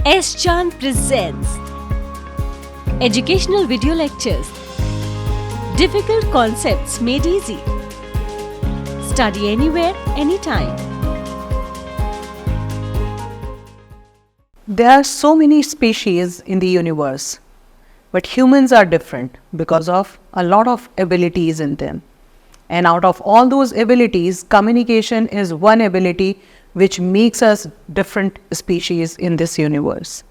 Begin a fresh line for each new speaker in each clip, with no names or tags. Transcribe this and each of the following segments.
S. Chand presents Educational Video Lectures. Difficult concepts made easy. Study anywhere, anytime.
There are so many species in the universe, but humans are different because of a lot of abilities in them. And out of all those abilities, communication is one ability which makes us different species in this universe.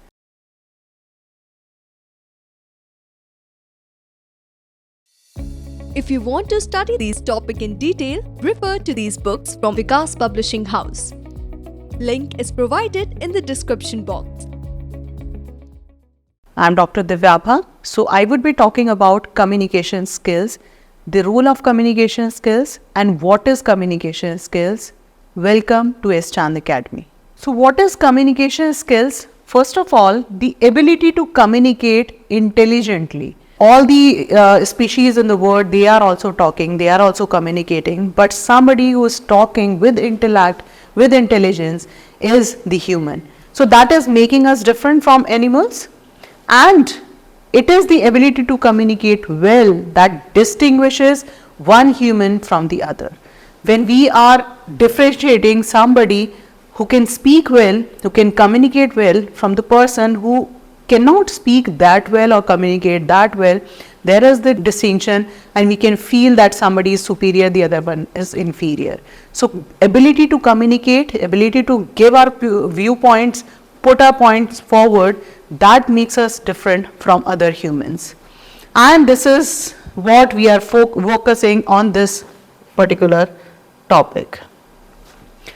If you want to study these topics in detail, refer to these books from Vikas Publishing House. Link is provided in the description box.
I'm Dr. Divyabha. So I would be talking about communication skills, the role of communication skills, and what is communication skills. Welcome to S. Chand Academy. So what is communication skills? First of all, the ability to communicate intelligently. All the species in the world, they are also talking, they are also communicating, but somebody who is talking with intellect, with intelligence is the human. So that is making us different from animals, and it is the ability to communicate well that distinguishes one human from the other. When we are differentiating somebody who can speak well, who can communicate well from the person who cannot speak that well or communicate that well, there is the distinction, and we can feel that somebody is superior, the other one is inferior. So ability to communicate, ability to give our viewpoints, put our points forward, that makes us different from other humans. And this is what we are focusing on this particular topic.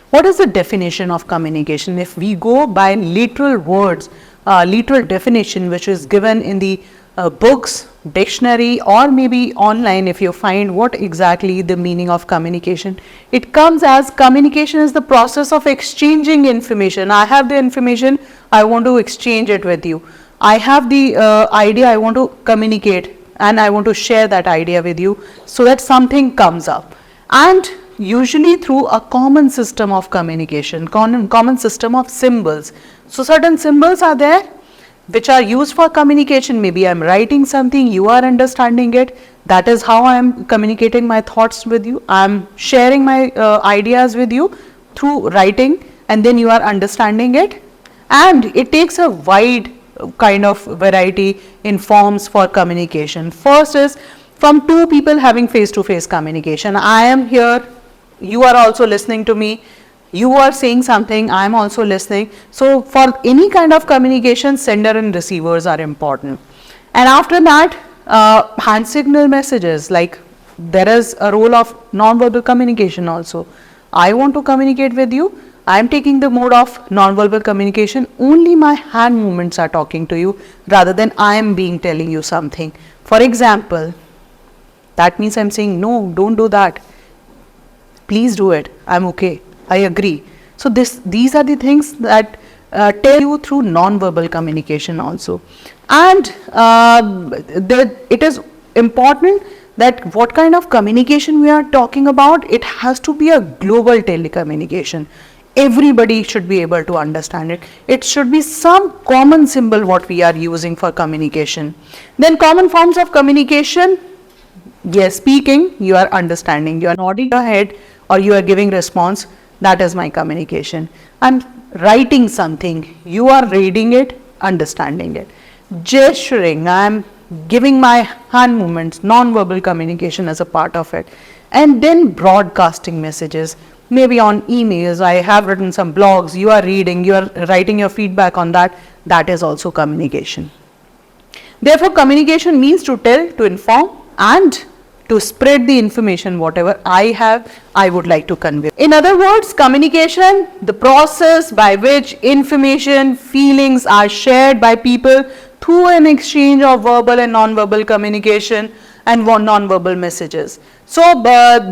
What is the definition of communication? If we go by literal words, literal definition which is given in the books, dictionary, or maybe online, if you find what exactly the meaning of communication, it comes as communication is the process of exchanging information. I have the information, I want to exchange it with you. I have the idea, I want to communicate, and I want to share that idea with you so that something comes up. And usually through a common system of communication, common system of symbols. So certain symbols are there which are used for communication. Maybe I am writing something, you are understanding it. That is how I am communicating my thoughts with you. I am sharing my ideas with you through writing, and then you are understanding it. And it takes a wide kind of variety in forms for communication. First is from two people having face-to-face communication. I am here, you are also listening to me. You are saying something, I am also listening. So for any kind of communication, sender and receivers are important. And after that, hand signal messages, like there is a role of non-verbal communication also. I want to communicate with you, I am taking the mode of non-verbal communication. Only my hand movements are talking to you rather than I am telling you something. For example, that means I am saying, no, don't do that. Please do it. I am okay. I agree. So these are the things that tell you through non-verbal communication also. And it is important that what kind of communication we are talking about, it has to be a global telecommunication. Everybody should be able to understand it. It should be some common symbol what we are using for communication. Then common forms of communication, yes, speaking, you are understanding, you are nodding your head or you are giving response. That is my communication. I'm writing something, you are reading it, understanding it. Gesturing, I'm giving my hand movements, non-verbal communication as a part of it. And then broadcasting messages, maybe on emails, I have written some blogs, you are reading, you are writing your feedback on that, that is also communication. Therefore, communication means to tell, to inform, and to spread the information, whatever I have, I would like to convey. In other words, communication, the process by which information, feelings are shared by people through an exchange of verbal and non-verbal communication and non-verbal messages. So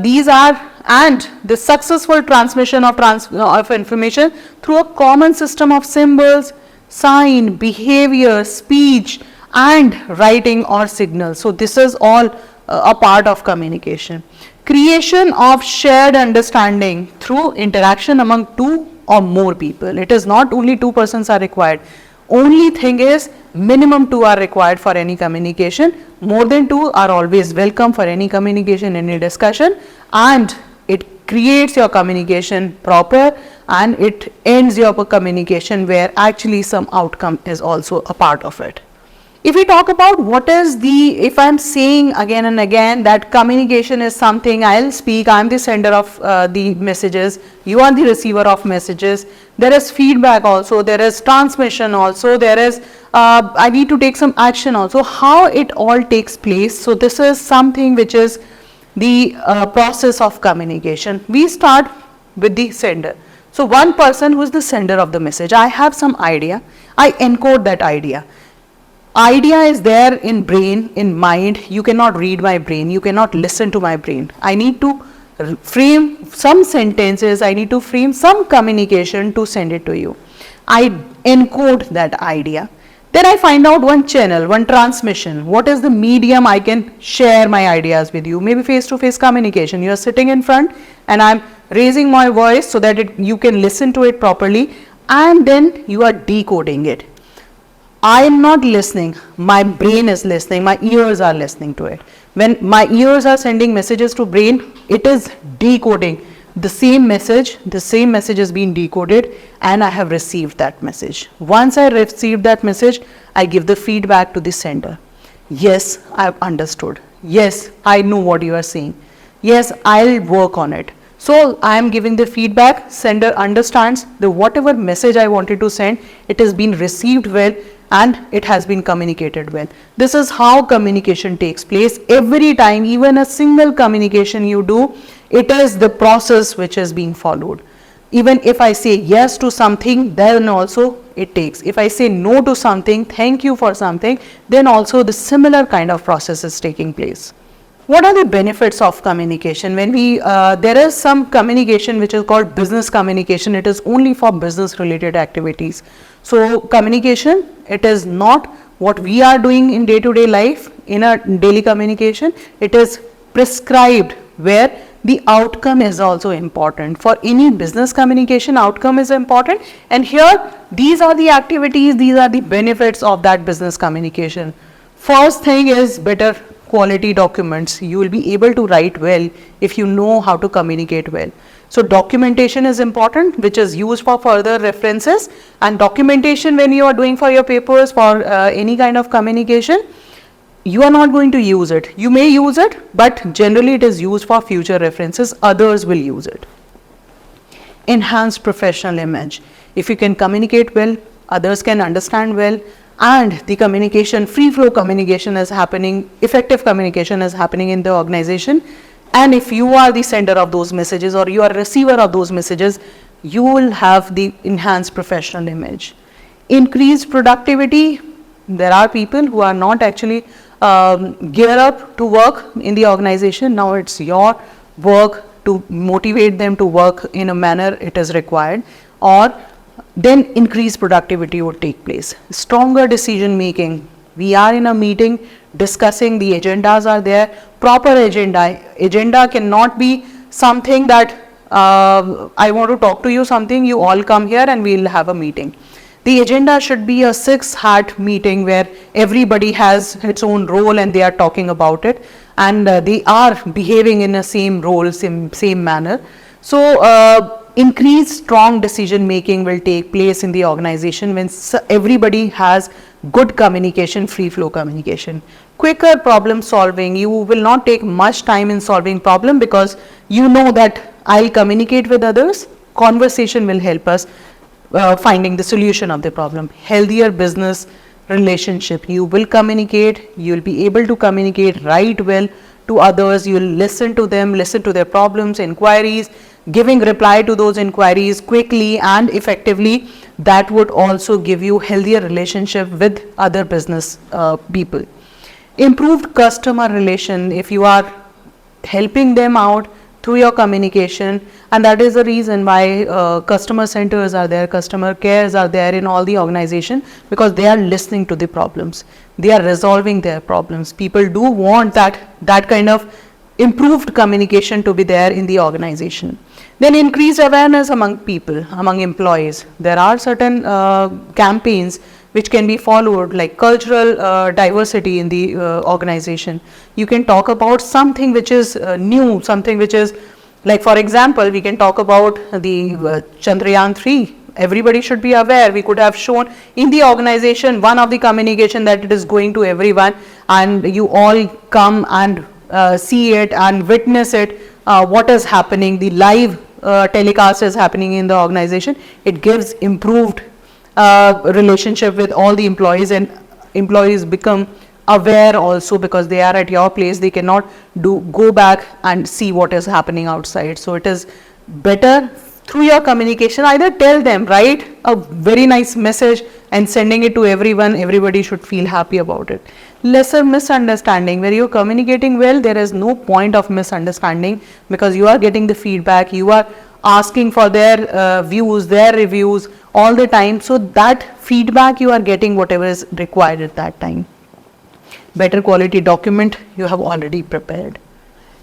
these are, and the successful transmission of information through a common system of symbols, sign, behavior, speech, and writing or signals. So this is all a part of communication. Creation of shared understanding through interaction among two or more people. It is not only two persons are required. only thing is minimum 2 are required for any communication. More than 2 are always welcome for any communication, any discussion, and it creates your communication proper and it ends your communication where actually some outcome is also a part of it. If we talk about what is if I'm saying again and again that communication is something, I'll speak, I'm the sender of the messages, you are the receiver of messages, there is feedback also, there is transmission also, there is, I need to take some action also, how it all takes place. So this is something which is the process of communication. We start with the sender. So one person who is the sender of the message, I have some idea, I encode that idea. Idea is there in brain, in mind. You cannot read my brain, you cannot listen to my brain. I need to frame some sentences, I need to frame some communication to send it to you. I encode that idea. Then I find out one channel, one transmission. What is the medium I can share my ideas with you? Maybe face-to-face communication. You are sitting in front and I'm raising my voice so that you can listen to it properly, and then you are decoding it. I am not listening, my brain is listening, my ears are listening to it. When my ears are sending messages to brain, it is decoding the same message is being decoded, and I have received that message. Once I receive that message, I give the feedback to the sender. Yes, I have understood. Yes, I know what you are saying. Yes, I'll work on it. So I am giving the feedback, sender understands the whatever message I wanted to send, it has been received well and it has been communicated well. This is how communication takes place. Every time, even a single communication you do, it is the process which is being followed. Even if I say yes to something, then also it takes. If I say no to something, thank you for something, then also the similar kind of process is taking place. What are the benefits of communication? When there is some communication which is called business communication, it is only for business related activities. So communication, it is not what we are doing in day-to-day life, in a daily communication, it is prescribed where the outcome is also important. For any business communication, outcome is important, and here these are the activities, these are the benefits of that business communication. First thing is better quality documents. You will be able to write well if you know how to communicate well. So documentation is important, which is used for further references, and documentation when you are doing for your papers, for any kind of communication, you are not going to use it. You may use it, but generally it is used for future references. Others will use it. Enhanced professional image. If you can communicate well, others can understand well, and the communication, free flow communication is happening, effective communication is happening in the organization. And if you are the sender of those messages or you are a receiver of those messages, you will have the enhanced professional image. Increased productivity. There are people who are not actually gear up to work in the organization. Now it's your work to motivate them to work in a manner it is required, or then increased productivity would take place. Stronger decision making. We are in a meeting discussing, the agendas are there, proper agenda. Agenda cannot be something that I want to talk to you something, you all come here and we'll have a meeting. The agenda should be a 6-hat meeting where everybody has its own role and they are talking about it, and they are behaving in a same role, same manner. So increased strong decision making will take place in the organization when everybody has good communication, free flow communication. Quicker problem solving. You will not take much time in solving problem because you know that I'll communicate with others. Conversation will help us finding the solution of the problem. Healthier business relationship. You will communicate, you will be able to communicate right well to others, you will listen to them, listen to their problems, inquiries, giving reply to those inquiries quickly and effectively. That would also give you healthier relationship with other business people. Improved customer relation. If you are helping them out through your communication, and that is the reason why customer centers are there, customer cares are there in all the organization, because they are listening to the problems, they are resolving their problems. People do want that kind of improved communication to be there in the organization. Then increased awareness among people, among employees. There are certain campaigns which can be followed, like cultural diversity in the organization. You can talk about something which is new, something which is, like for example, we can talk about the Chandrayaan 3. Everybody should be aware. We could have shown in the organization one of the communication that it is going to everyone, and you all come and see it and witness it, what is happening. The live telecast is happening in the organization. It gives improved relationship with all the employees, and employees become aware also, because they are at your place. They cannot go back and see what is happening outside. So it is better through your communication, either tell them, write a very nice message and sending it to everyone. Everybody should feel happy about it. Lesser misunderstanding. Where you're communicating well, there is no point of misunderstanding, because you are getting the feedback, you are asking for their views, their reviews all the time. So that feedback you are getting whatever is required at that time. Better quality document you have already prepared.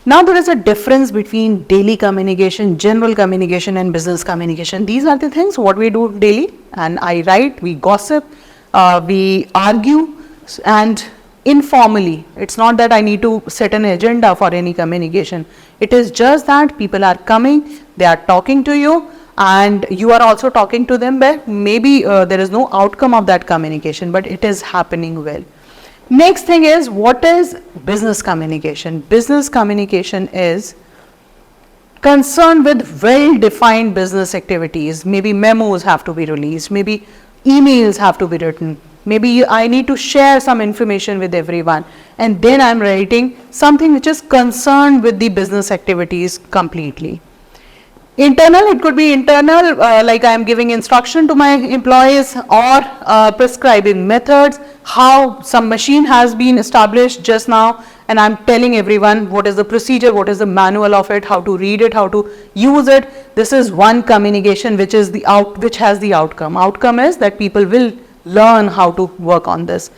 Now there is a difference between daily communication, general communication and business communication. These are the things what we do daily, and I write, we gossip, we argue, and informally. It's not that I need to set an agenda for any communication. It is just that people are coming, they are talking to you, and you are also talking to them. But maybe there is no outcome of that communication, but it is happening well. Next thing is, what is business communication? Business communication is concerned with well-defined business activities. Maybe memos have to be released, maybe emails have to be written, maybe I need to share some information with everyone, and then I'm writing something which is concerned with the business activities completely. Internal, it could be internal, like I am giving instruction to my employees, or prescribing methods, how some machine has been established just now, and I'm telling everyone what is the procedure, what is the manual of it, how to read it, how to use it. This is one communication which is which has the outcome. Outcome is that people will learn how to work on this.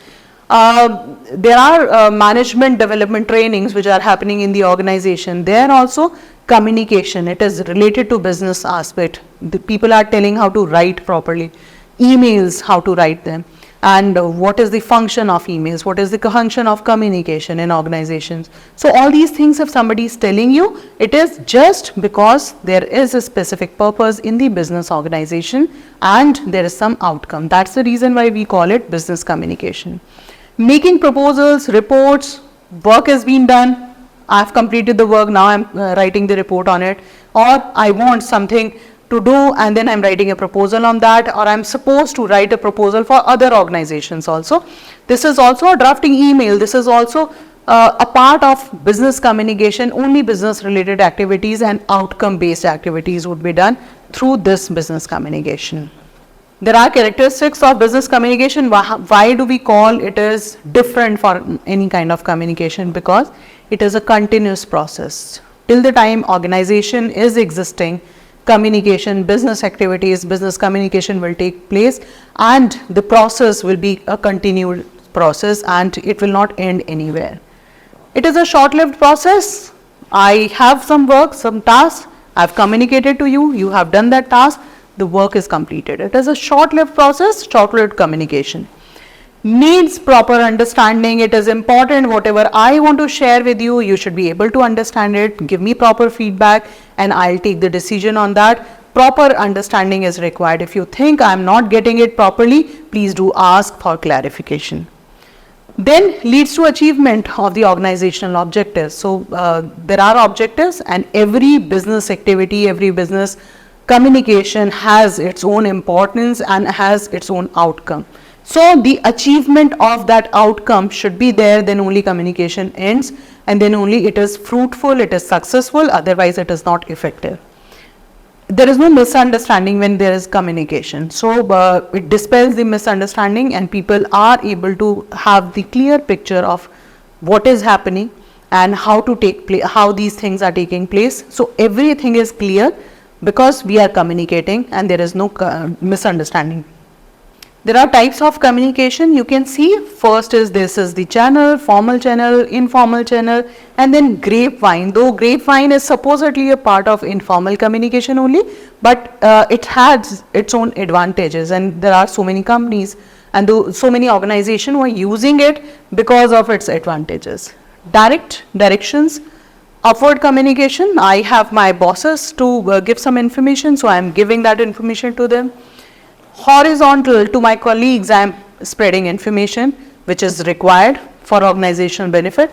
There are management development trainings which are happening in the organization. There also communication, it is related to business aspect. The people are telling how to write properly, emails, how to write them, and what is the function of emails, what is the function of communication in organizations. So all these things, if somebody is telling you, it is just because there is a specific purpose in the business organization and there is some outcome. That's the reason why we call it business communication. Making proposals, reports, work has been done, I've completed the work, now I'm writing the report on it, or I want something to do and then I'm writing a proposal on that, or I'm supposed to write a proposal for other organizations also. This is also a drafting email. This is also a part of business communication. Only business related activities and outcome based activities would be done through this business communication. There are characteristics of business communication. Why do we call it is different for any kind of communication? Because it is a continuous process. Till the time organization is existing, communication, business activities, business communication will take place, and the process will be a continued process and it will not end anywhere. It is a short-lived process. I have some work, some tasks, I have communicated to you, you have done that task, the work is completed. It is a short-lived process, short-lived communication. Needs proper understanding. It is important whatever I want to share with you, you should be able to understand it, give me proper feedback and I'll take the decision on that. Proper understanding is required. If you think I'm not getting it properly, please do ask for clarification. Then leads to achievement of the organizational objectives. So there are objectives, and every business activity, every business communication has its own importance and has its own outcome. So the achievement of that outcome should be there, then only communication ends, and then only it is fruitful, it is successful, otherwise it is not effective. There is no misunderstanding when there is communication. So it dispels the misunderstanding and people are able to have the clear picture of what is happening and how to how these things are taking place. So everything is clear because we are communicating and there is no misunderstanding. There are types of communication you can see. First is this is the channel, formal channel, informal channel, and then grapevine. Though grapevine is supposedly a part of informal communication only, but it has its own advantages, and there are so many companies and so many organizations who are using it because of its advantages. Direct directions, upward communication. I have my bosses to give some information, so I am giving that information to them. Horizontal, to my colleagues, I am spreading information which is required for organizational benefit.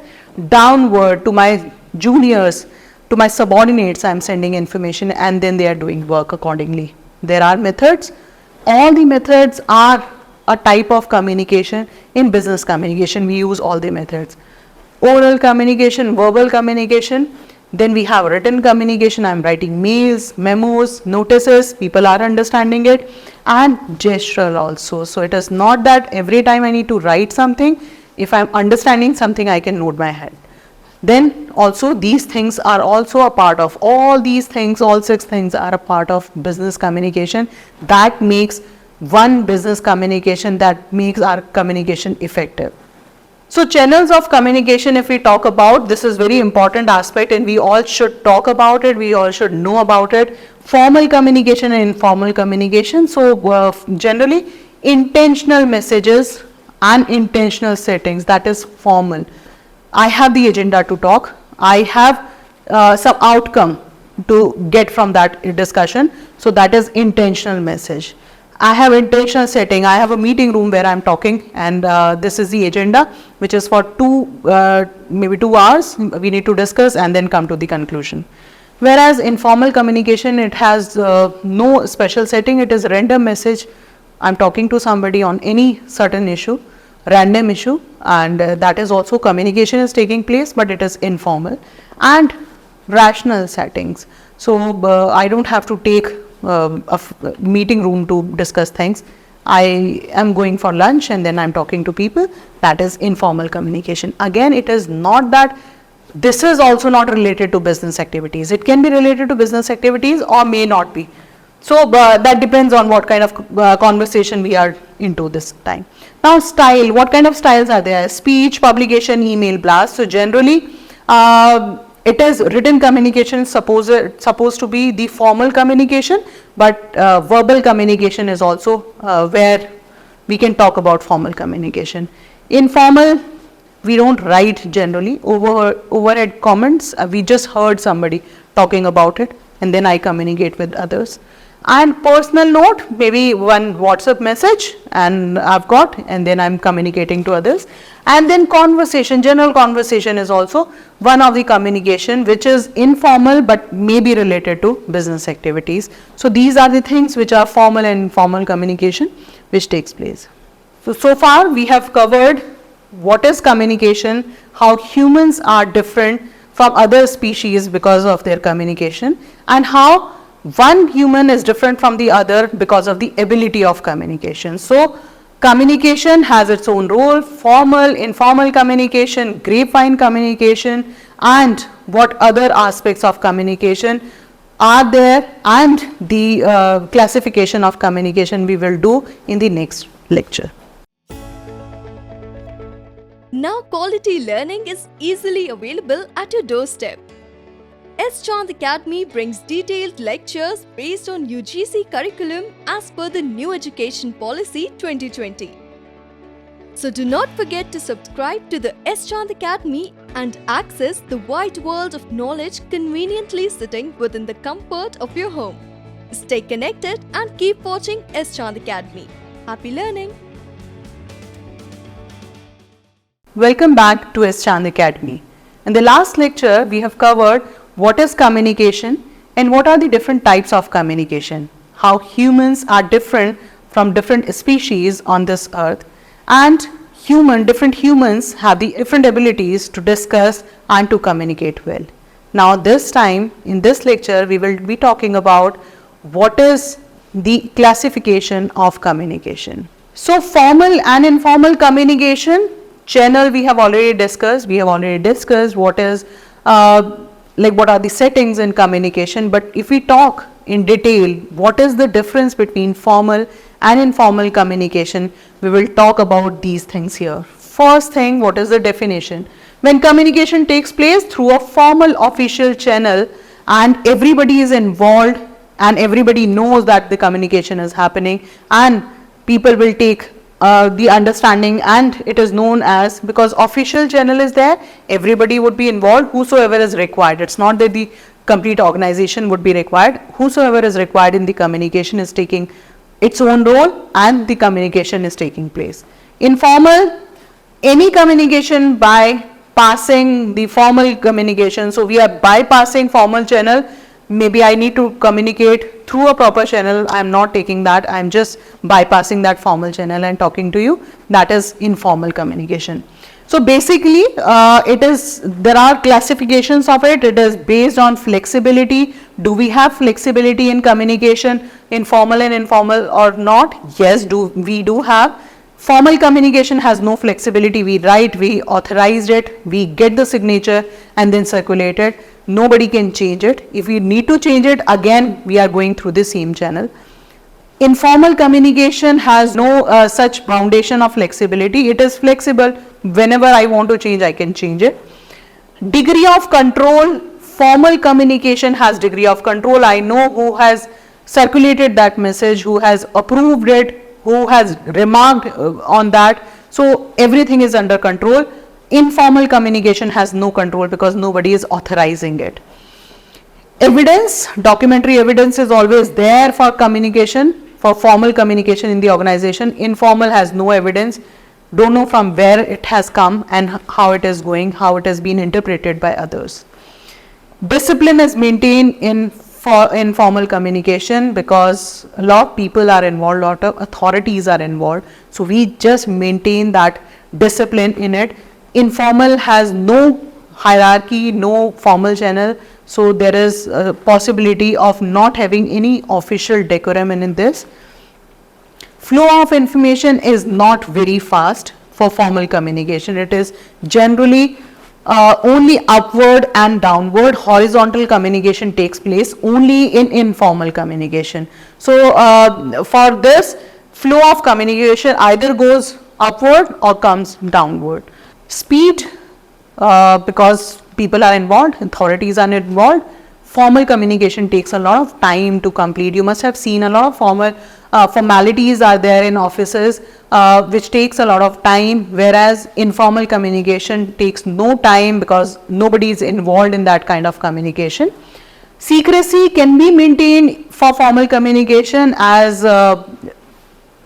Downward, to my juniors, to my subordinates, I am sending information, and then they are doing work accordingly. There are methods. All the methods are a type of communication. In business communication, we use all the methods. Oral communication, verbal communication. Then we have written communication. I am writing mails, memos, notices, people are understanding it, and gestural also. So it is not that every time I need to write something, if I am understanding something, I can note my head. Then also these things are also a part of, all these things, all 6 things are a part of business communication that makes one business communication, that makes our communication effective. So channels of communication, if we talk about, this is very important aspect and we all should talk about it, we all should know about it. Formal communication and informal communication. So generally intentional messages and intentional settings, that is formal. I have the agenda to talk, I have some outcome to get from that discussion, so that is intentional message. I have intentional setting, I have a meeting room where I am talking, and this is the agenda which is for maybe 2 hours we need to discuss and then come to the conclusion. Whereas informal communication, it has no special setting, it is random message. I am talking to somebody on any certain issue, random issue, and that is also communication is taking place, but it is informal. And rational settings. So I don't have to take a meeting room to discuss things. I am going for lunch and then I'm talking to people. That is informal communication. Again, it is not that this is also not related to business activities. It can be related to business activities or may not be. So that depends on what kind of conversation we are into this time. Now style, what kind of styles are there? Speech, publication, email, blast. So generally it is written communication supposed to be the formal communication, but verbal communication is also where we can talk about formal communication. Informal, we don't write generally, overhead comments, we just heard somebody talking about it and then I communicate with others. And personal note, maybe one WhatsApp message and I've got, and then I'm communicating to others. And then conversation, general conversation is also one of the communication which is informal but may be related to business activities. So these are the things which are formal and informal communication which takes place. So far we have covered what is communication, how humans are different from other species because of their communication, and how one human is different from the other because of the ability of communication. So communication has its own role, formal, informal communication, grapevine communication, and what other aspects of communication are there, and the classification of communication we will do in the next lecture.
Now quality learning is easily available at your doorstep. S. Chand Academy brings detailed lectures based on UGC curriculum as per the New Education Policy 2020. So do not forget to subscribe to the S. Chand Academy and access the wide world of knowledge conveniently sitting within the comfort of your home. Stay connected and keep watching S. Chand Academy. Happy learning!
Welcome back to S. Chand Academy. In the last lecture, we have covered what is communication and what are the different types of communication, how humans are different from different species on this earth, and different humans have the different abilities to discuss and to communicate well. Now this time in this lecture we will be talking about what is the classification of communication. So formal and informal communication, channel we have already discussed. We have already discussed what is what are the settings in communication, but if we talk in detail what is the difference between formal and informal communication, we will talk about these things here. First thing, what is the definition? When communication takes place through a formal official channel and everybody is involved and everybody knows that the communication is happening and people will take the understanding, and it is known as, because official channel is there, everybody would be involved, whosoever is required. It's not that the complete organization would be required. Whosoever is required in the communication is taking its own role, and the communication is taking place. Informal, any communication by passing the formal communication. So we are bypassing formal channel. Maybe I need to communicate through a proper channel. I am not taking that. I am just bypassing that formal channel and talking to you. That is informal communication. So basically, there are classifications of it. It is based on flexibility. Do we have flexibility in communication, informal and informal, or not? Yes, we do have. Formal communication has no flexibility. We write, we authorized it, we get the signature and then circulate it. Nobody can change it. If we need to change it, again, we are going through the same channel. Informal communication has no such foundation of flexibility. It is flexible. Whenever I want to change, I can change it. Degree of control. Formal communication has degree of control. I know who has circulated that message, who has approved it, who has remarked on that. So everything is under control. Informal communication has no control because nobody is authorizing it. Evidence, documentary evidence is always there for communication, for formal communication in the organization. Informal has no evidence, don't know from where it has come and how it is going, how it has been interpreted by others. Discipline is maintained in formal communication because a lot of people are involved, a lot of authorities are involved. So we just maintain that discipline in it. Informal has no hierarchy, no formal channel. So there is a possibility of not having any official decorum in this. Flow of information is not very fast for formal communication. It is generally only upward and downward. Horizontal communication takes place only in informal communication. So for this, flow of communication either goes upward or comes downward. Speed, because people are involved, authorities are involved. Formal communication takes a lot of time to complete. You must have seen a lot of formalities are there in offices, which takes a lot of time, whereas informal communication takes no time because nobody is involved in that kind of communication. Secrecy can be maintained for formal communication as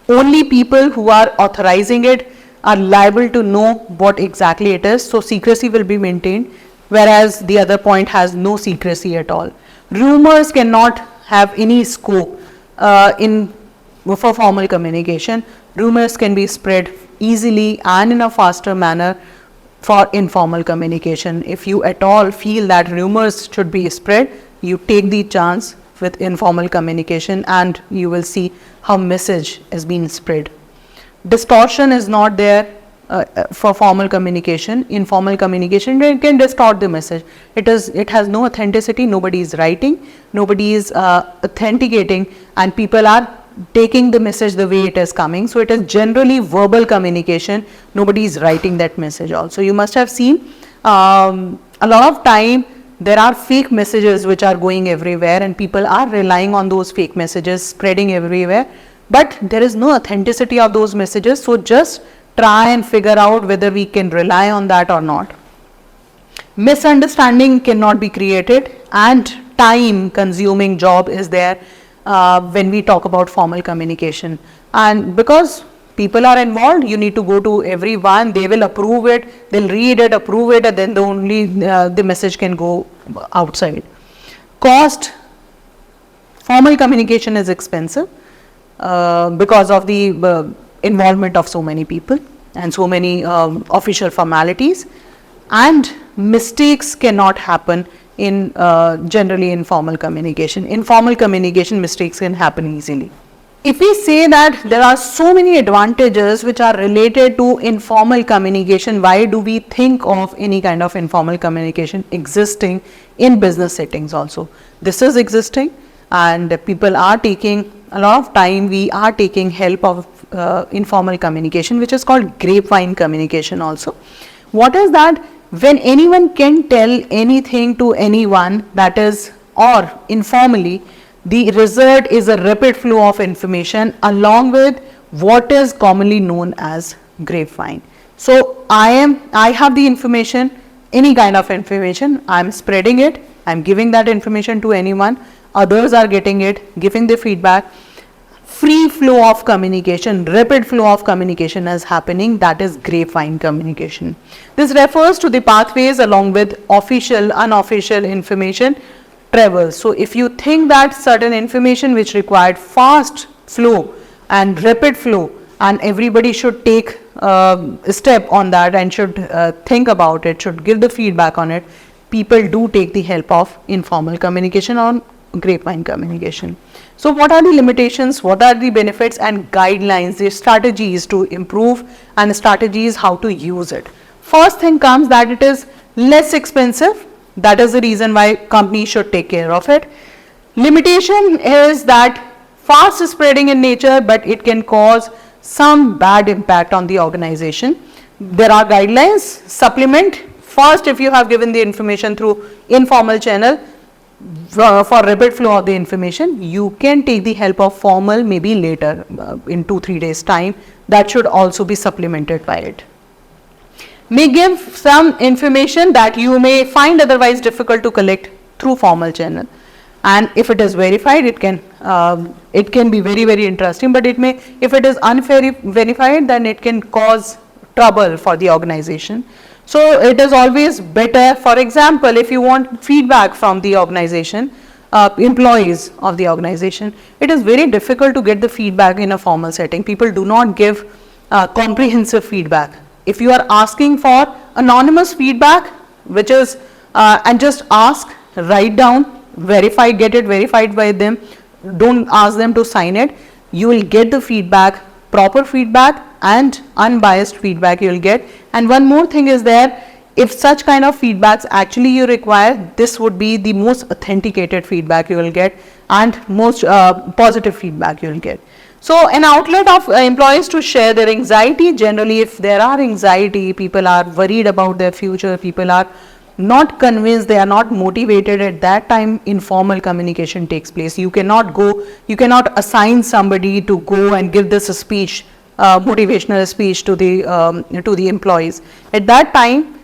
only people who are authorizing it are liable to know what exactly it is. So secrecy will be maintained, whereas the other point has no secrecy at all. Rumors cannot have any scope for formal communication. Rumors can be spread easily and in a faster manner for informal communication. If you at all feel that rumors should be spread, you take the chance with informal communication and you will see how message is being spread. Distortion is not there for formal communication. Informal communication, it can distort the message. It has no authenticity. Nobody is writing, nobody is authenticating, and people are taking the message the way it is coming. So it is generally verbal communication. Nobody is writing that message also. You must have seen a lot of time there are fake messages which are going everywhere and people are relying on those fake messages spreading everywhere, but there is no authenticity of those messages. So just try and figure out whether we can rely on that or not. Misunderstanding cannot be created, and time consuming job is there when we talk about formal communication. And because people are involved, you need to go to everyone, they will approve it, they'll read it, approve it, and then the message can go outside. Cost, formal communication is expensive because of the involvement of so many people and so many official formalities, and mistakes cannot happen in generally informal communication. Informal communication, mistakes can happen easily. If we say that there are so many advantages which are related to informal communication, why do we think of any kind of informal communication existing in business settings also? This is existing and people are taking a lot of time. We are taking help of informal communication, which is called grapevine communication also. What is that? When anyone can tell anything to anyone, that is, or informally, the result is a rapid flow of information along with what is commonly known as grapevine. So I have the information, any kind of information, I'm spreading it, I'm giving that information to anyone, others are getting it, giving the feedback. Free flow of communication, rapid flow of communication is happening, that is grapevine communication. This refers to the pathways along with official, unofficial information travels. So if you think that certain information which required fast flow and rapid flow, and everybody should take a step on that and should think about it, should give the feedback on it, people do take the help of informal communication or grapevine communication. So what are the limitations, what are the benefits and guidelines, the strategies to improve and strategies how to use it. First thing comes that it is less expensive, that is the reason why companies should take care of it. Limitation is that fast spreading in nature, but it can cause some bad impact on the organization. There are guidelines, supplement. First, if you have given the information through informal channel, for rapid flow of the information, you can take the help of formal maybe later in 2-3 days time. That should also be supplemented by it. May give some information that you may find otherwise difficult to collect through formal channel, and if it is verified, it can be very interesting, but it may, if it is unverified, then it can cause trouble for the organization. So it is always better, for example, if you want feedback from the organization, employees of the organization, it is very difficult to get the feedback in a formal setting. People do not give comprehensive feedback. If you are asking for anonymous feedback, which is and just ask, write down, verify, get it verified by them, don't ask them to sign it, you will get the feedback, proper feedback and unbiased feedback you will get. And one more thing is there, if such kind of feedbacks actually you require, this would be the most authenticated feedback you will get and most positive feedback you will get. So an outlet of employees to share their anxiety. Generally, if there are anxiety, people are worried about their future, people are not convinced, they are not motivated, at that time informal communication takes place. You cannot assign somebody to go and give this speech, motivational speech to the employees. At that time,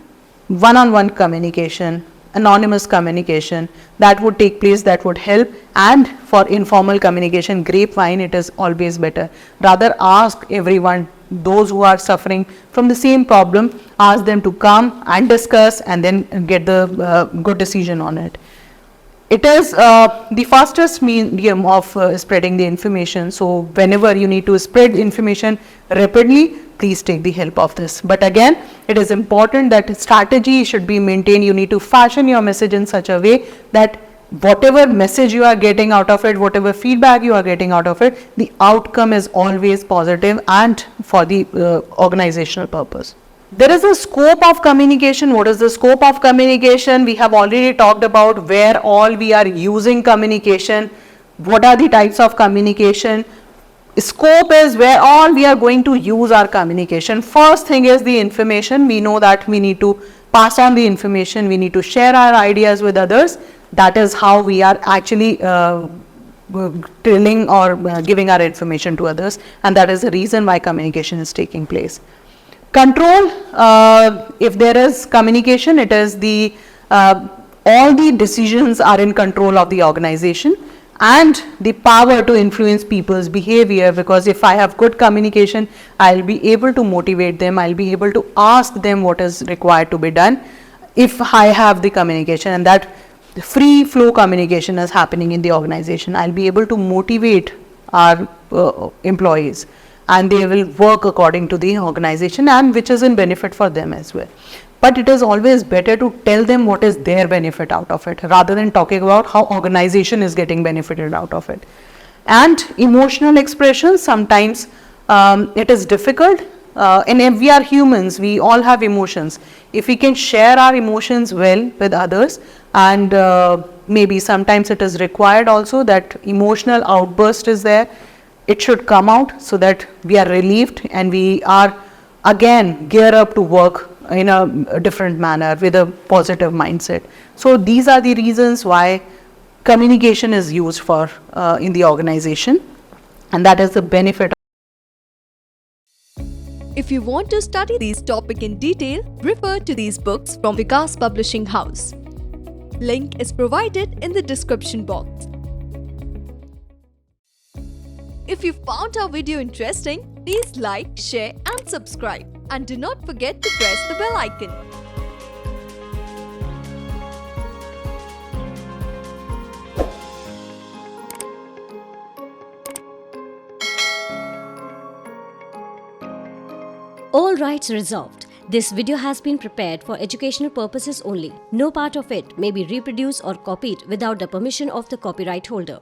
one-on-one communication, anonymous communication, that would take place, that would help. And for informal communication, grapevine, it is always better. Rather ask everyone, those who are suffering from the same problem, ask them to come and discuss and then get the good decision on it. It is the fastest medium of spreading the information. So whenever you need to spread information rapidly, please take the help of this. But again, it is important that strategy should be maintained. You need to fashion your message in such a way that whatever message you are getting out of it, whatever feedback you are getting out of it, the outcome is always positive and for the organizational purpose. There is a scope of communication. What is the scope of communication? We have already talked about where all we are using communication, what are the types of communication. Scope is where all we are going to use our communication. First thing is the information. We know that we need to pass on the information, we need to share our ideas with others. That is how we are actually telling or giving our information to others, and that is the reason why communication is taking place. Control, if there is communication, it is the all the decisions are in control of the organization, and the power to influence people's behavior, because if I have good communication, I'll be able to motivate them, I'll be able to ask them what is required to be done if I have the communication, and that free flow communication is happening in the organization. I'll be able to motivate our employees, and they will work according to the organization, and which is in benefit for them as well. But it is always better to tell them what is their benefit out of it, rather than talking about how organization is getting benefited out of it. And emotional expressions, sometimes it is difficult, and if we are humans, we all have emotions. If we can share our emotions well with others, and maybe sometimes it is required also that emotional outburst is there, it should come out so that we are relieved and we are again gear up to work in a different manner with a positive mindset. So these are the reasons why communication is used for in the organization, and that is the benefit
If you want to study these topics in detail, refer to these books from Vikas Publishing House. Link is provided in the description box. If you found our video interesting, please like, share and subscribe. And do not forget to press the bell icon.
All rights reserved. This video has been prepared for educational purposes only. No part of it may be reproduced or copied without the permission of the copyright holder.